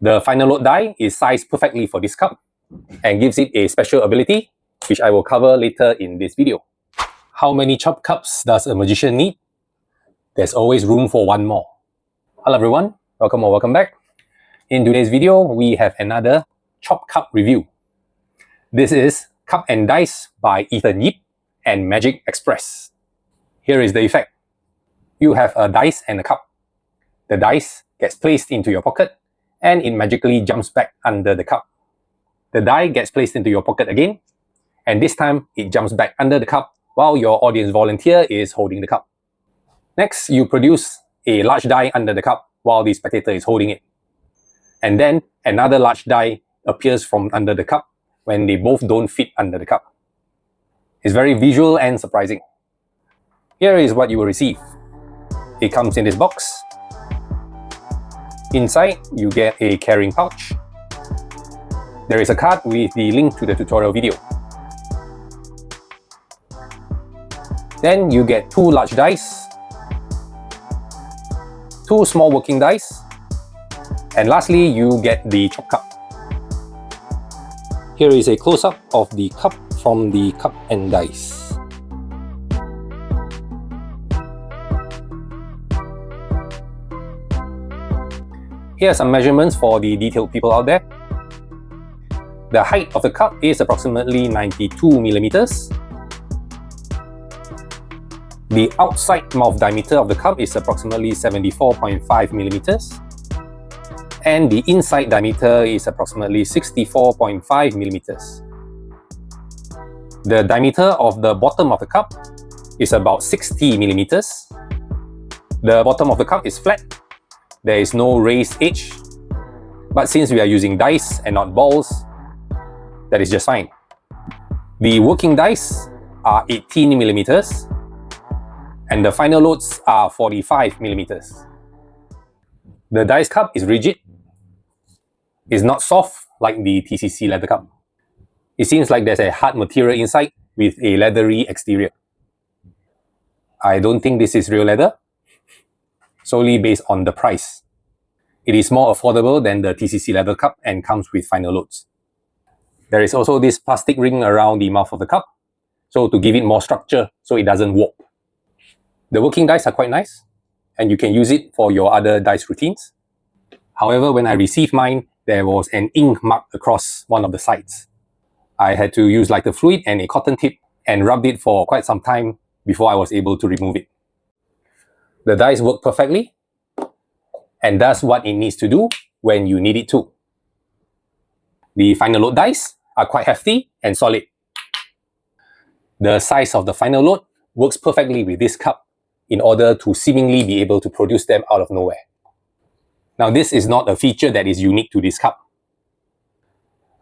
The final load die is sized perfectly for this cup and gives it a special ability, which I will cover later in this video. How many chop cups does a magician need? There's always room for one more. Hello everyone, welcome or welcome back. In today's video, we have another chop cup review. This is Cup and Dice by Ethan Yip and Magic Express. Here is the effect. You have a dice and a cup. The dice gets placed into your pocket and it magically jumps back under the cup. The die gets placed into your pocket again, and this time it jumps back under the cup while your audience volunteer is holding the cup. Next, you produce a large die under the cup while the spectator is holding it. And then another large die appears from under the cup when they both don't fit under the cup. It's very visual and surprising. Here is what you will receive. It comes in this box. Inside, you get a carrying pouch. There is a card with the link to the tutorial video. Then you get 2 large dice, 2 small working dice, and lastly, you get the chop cup. Here is a close-up of the cup from the Cup and Dice. Here are some measurements for the detailed people out there. The height of the cup is approximately 92 millimeters. The outside mouth diameter of the cup is approximately 74.5 millimeters. And the inside diameter is approximately 64.5 millimeters. The diameter of the bottom of the cup is about 60 millimeters. The bottom of the cup is flat. There is no raised edge, but since we are using dice and not balls, that is just fine. The working dice are 18 millimeters, and the final loads are 45 millimeters. The dice cup is rigid. It's not soft like the TCC leather cup. It seems like there's a hard material inside with a leathery exterior. I don't think this is real leather, solely based on the price. It is more affordable than the TCC leather cup and comes with final loads. There is also this plastic ring around the mouth of the cup, so to give it more structure so it doesn't warp. The working dice are quite nice, and you can use it for your other dice routines. However, when I received mine, there was an ink mark across one of the sides. I had to use lighter fluid and a cotton tip and rubbed it for quite some time before I was able to remove it. The dice work perfectly and does what it needs to do when you need it to. The final load dice are quite hefty and solid. The size of the final load works perfectly with this cup in order to seemingly be able to produce them out of nowhere. Now, this is not a feature that is unique to this cup.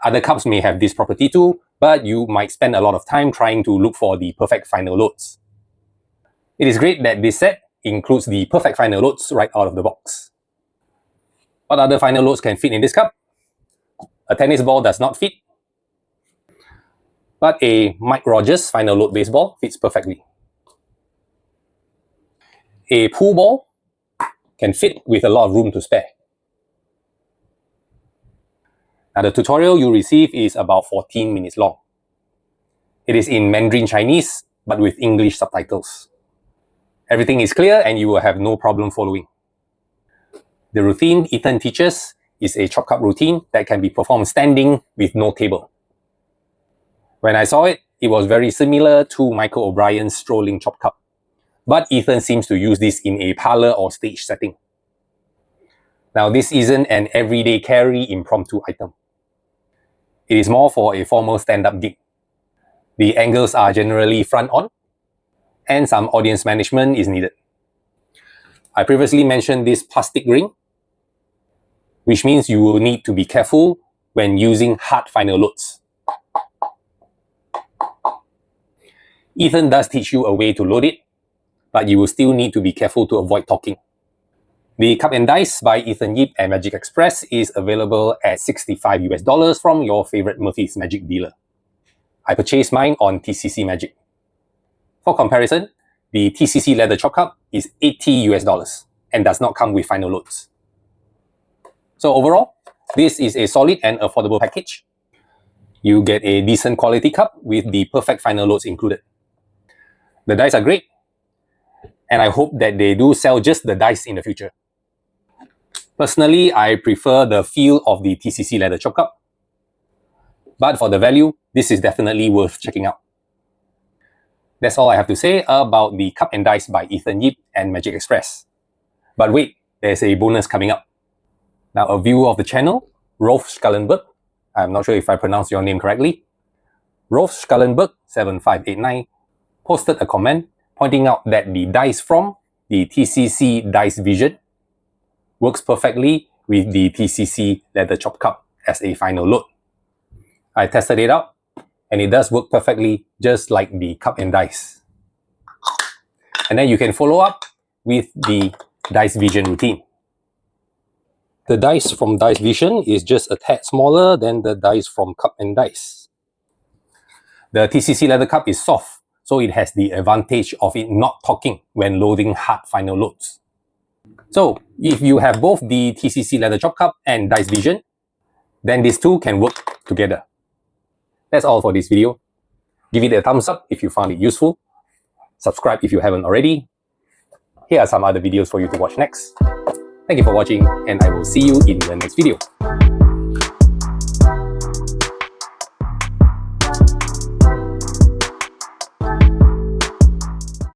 Other cups may have this property too, but you might spend a lot of time trying to look for the perfect final loads. It is great that this set includes the perfect final loads right out of the box. What other final loads can fit in this cup? A tennis ball does not fit, but a Mike Rogers final load baseball fits perfectly. A pool ball can fit with a lot of room to spare. Now, the tutorial you receive is about 14 minutes long. It is in Mandarin Chinese, but with English subtitles. Everything is clear and you will have no problem following. The routine Ethan teaches is a chop cup routine that can be performed standing with no table. When I saw it, it was very similar to Michael O'Brien's strolling chop cup, but Ethan seems to use this in a parlor or stage setting. Now, this isn't an everyday carry impromptu item. It is more for a formal stand-up gig. The angles are generally front-on, and some audience management is needed. I previously mentioned this plastic ring, which means you will need to be careful when using hard final loads. Ethan does teach you a way to load it, but you will still need to be careful to avoid talking. The Cup and Dice by Ethan Yip and Magic Express is available at $65 from your favorite Murphy's Magic dealer. I purchased mine on TCC Magic. For comparison, the TCC leather chop cup is $80 and does not come with final loads. So overall, This is a solid and affordable package. You get a decent quality cup with the perfect final loads included. The dice are great, and I hope that they do sell just the dice in the future. Personally, I prefer the feel of the TCC leather chop cup, but for the value, this is definitely worth checking out. That's all I have to say about the Cup and Dice by Ethan Yip and Magic Express. But wait, there's a bonus coming up. Now, a viewer of the channel, Rolf Schallenberg, I'm not sure if I pronounced your name correctly, Rolf Schallenberg 7589 posted a comment pointing out that the dice from the TCC Dice Vision works perfectly with the TCC Leather Chop Cup as a final load. I tested it out, and it does work perfectly just like the Cup and Dice. And then you can follow up with the Dice Vision routine. The dice from Dice Vision is just a tad smaller than the dice from Cup and Dice. The TCC Leather Cup is soft, so it has the advantage of it not talking when loading hard final loads. So, if you have both the TCC Leather Chop Cup and Dice Vision, then these two can work together. That's all for this video. Give it a thumbs up if you found it useful. Subscribe if you haven't already. Here are some other videos for you to watch next. Thank you for watching, and I will see you in the next video.